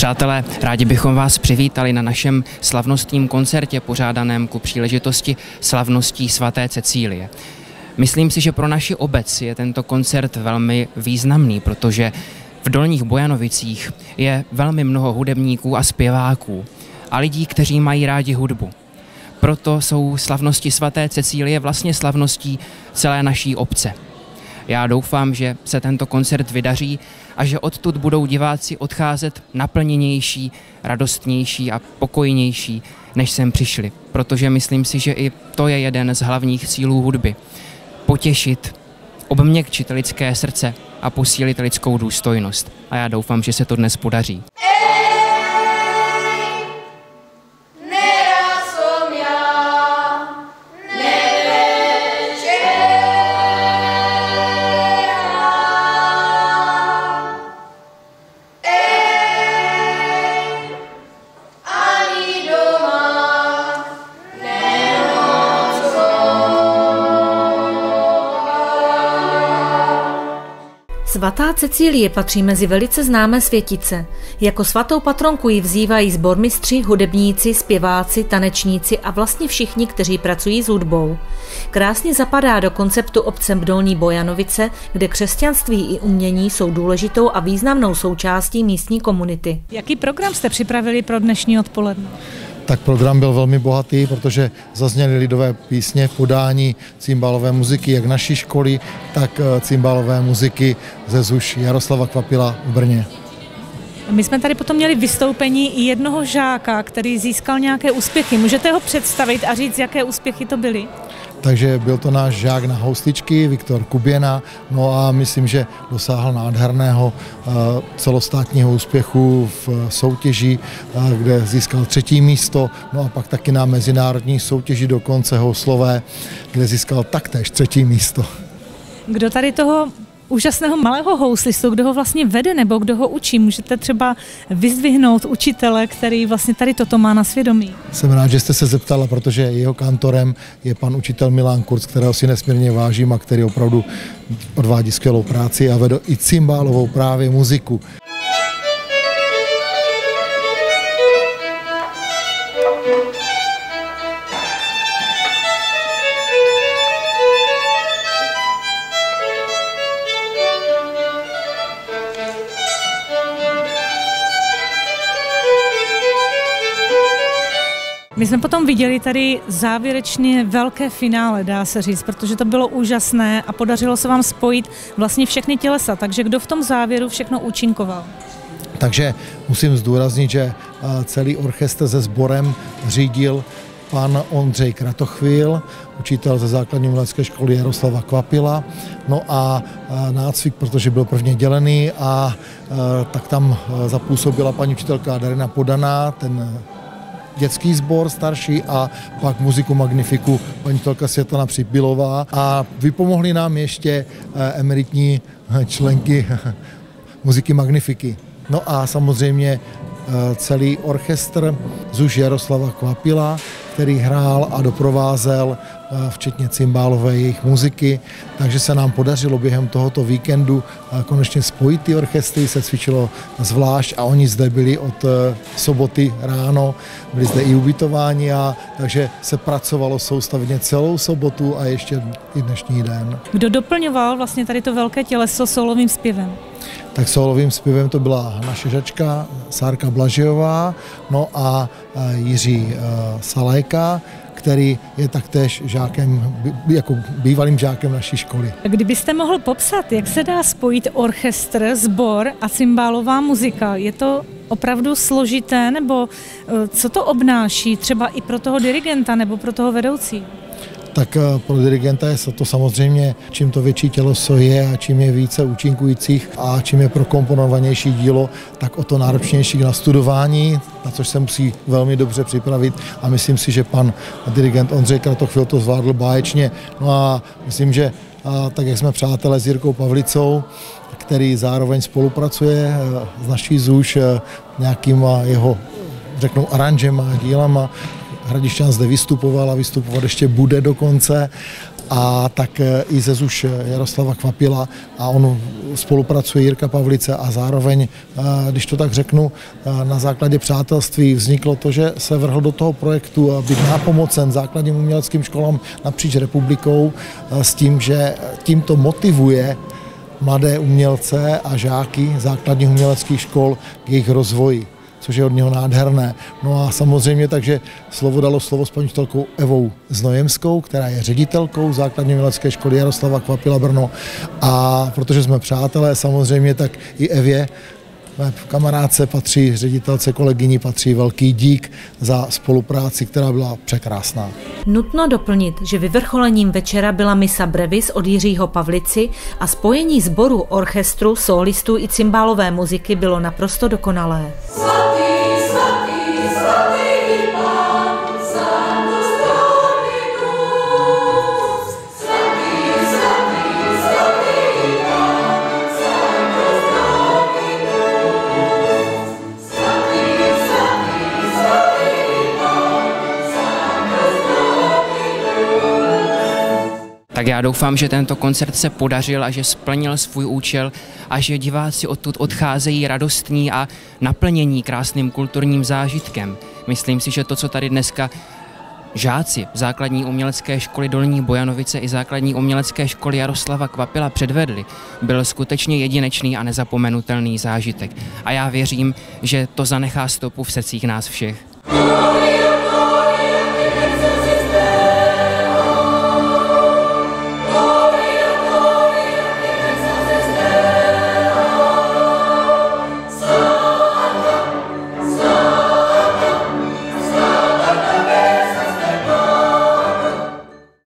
Přátelé, rádi bychom vás přivítali na našem slavnostním koncertě pořádaném ku příležitosti slavností svaté Cecílie. Myslím si, že pro naši obec je tento koncert velmi významný, protože v Dolních Bojanovicích je velmi mnoho hudebníků a zpěváků a lidí, kteří mají rádi hudbu. Proto jsou slavnosti svaté Cecílie vlastně slavností celé naší obce. Já doufám, že se tento koncert vydaří a že odtud budou diváci odcházet naplněnější, radostnější a pokojnější, než sem přišli. Protože myslím si, že i to je jeden z hlavních cílů hudby. Potěšit, obměkčit lidské srdce a posílit lidskou důstojnost. A já doufám, že se to dnes podaří. Svatá Cecílie patří mezi velice známé světice. Jako svatou patronku ji vzývají sbormistři, hudebníci, zpěváci, tanečníci a vlastně všichni, kteří pracují s hudbou. Krásně zapadá do konceptu obce Dolní Bojanovice, kde křesťanství i umění jsou důležitou a významnou součástí místní komunity. Jaký program jste připravili pro dnešní odpoledne? Tak program byl velmi bohatý, protože zazněly lidové písně v podání cimbálové muziky jak naší školy, tak cimbálové muziky ze ZUŠ Jaroslava Kvapila v Brně. My jsme tady potom měli vystoupení i jednoho žáka, který získal nějaké úspěchy. Můžete ho představit a říct, jaké úspěchy to byly? Takže byl to náš žák na houstičky, Viktor Kuběna, no a myslím, že dosáhl nádherného celostátního úspěchu v soutěži, kde získal 3. místo, no a pak taky na mezinárodní soutěži dokonce houslové, kde získal taktéž 3. místo. Kdo tady toho úžasného malého houslistu, kdo ho vlastně vede nebo kdo ho učí? Můžete třeba vyzdvihnout učitele, který vlastně tady toto má na svědomí? Jsem rád, že jste se zeptala, protože jeho kantorem je pan učitel Milan Kurz, kterého si nesmírně vážím a který opravdu odvádí skvělou práci a vede i cimbálovou právě muziku. My jsme potom viděli tady závěrečně velké finále, dá se říct, protože to bylo úžasné a podařilo se vám spojit vlastně všechny tělesa. Takže kdo v tom závěru všechno účinkoval? Takže musím zdůraznit, že celý orchestr se sborem řídil pan Ondřej Kratochvíl, učitel ze základní umělecké školy Jaroslava Kvapila. No a nácvik, protože byl prvně dělený a tak tam zapůsobila paní učitelka Darina Podaná, ten dětský sbor starší a pak muziku magnifiku paní učitelka Světlana Přibylová a vypomohli nám ještě emeritní členky muziky magnifiky. No a samozřejmě celý orchestr ZUŠ Jaroslava Kvapila, který hrál a doprovázel včetně cimbálové jejich muziky, takže se nám podařilo během tohoto víkendu konečně spojit ty orchestry, se cvičilo zvlášť a oni zde byli od soboty ráno, byli zde i ubytováni a takže se pracovalo soustavně celou sobotu a ještě i dnešní den. Kdo doplňoval vlastně tady to velké těleso sólovým zpěvem? Tak sólovým zpěvem to byla naše žačka Sárka Blažejová, no a Jiří Salajka, který je taktéž žákem, jako bývalým žákem naší školy. Kdybyste mohl popsat, jak se dá spojit orchestr, sbor a cimbálová muzika, je to opravdu složité, nebo co to obnáší třeba i pro toho dirigenta nebo pro toho vedoucí? Tak pro dirigenta je to samozřejmě, čím to větší těleso je a čím je více účinkujících a čím je prokomponovanější dílo, tak o to náročnější k nastudování, na což se musí velmi dobře připravit a myslím si, že pan dirigent Ondřej Kratochvíl to zvládl báječně. No a myslím, že tak jak jsme přátelé s Jirkou Pavlicou, který zároveň spolupracuje s naší ZUŠ nějakýma jeho, řeknou, aranžema, dílama. Hradišťan zde vystupoval a vystupovat ještě bude dokonce. a tak i zezuš Jaroslava Kvapila a on spolupracuje Jirka Pavlice a zároveň, když to tak řeknu, na základě přátelství vzniklo to, že se vrhl do toho projektu a být nápomocen základním uměleckým školám napříč republikou s tím, že tímto motivuje mladé umělce a žáky základních uměleckých škol k jejich rozvoji, což je od něho nádherné. No a samozřejmě takže slovo dalo slovo s paní učitelkou Evou Znojemskou, která je ředitelkou základní umělecké školy Jaroslava Kvapila Brno. A protože jsme přátelé samozřejmě, tak i Evě, mé kamarádce patří, ředitelce, kolegyni patří velký dík za spolupráci, která byla překrásná. Nutno doplnit, že vyvrcholením večera byla misa brevis od Jiřího Pavlici a spojení sboru, orchestru, solistů i cymbálové muziky bylo naprosto dokonalé. Tak já doufám, že tento koncert se podařil a že splnil svůj účel a že diváci odtud odcházejí radostní a naplnění krásným kulturním zážitkem. Myslím si, že to, co tady dneska žáci základní umělecké školy Dolní Bojanovice i základní umělecké školy Jaroslava Kvapila předvedli, byl skutečně jedinečný a nezapomenutelný zážitek. A já věřím, že to zanechá stopu v srdcích nás všech.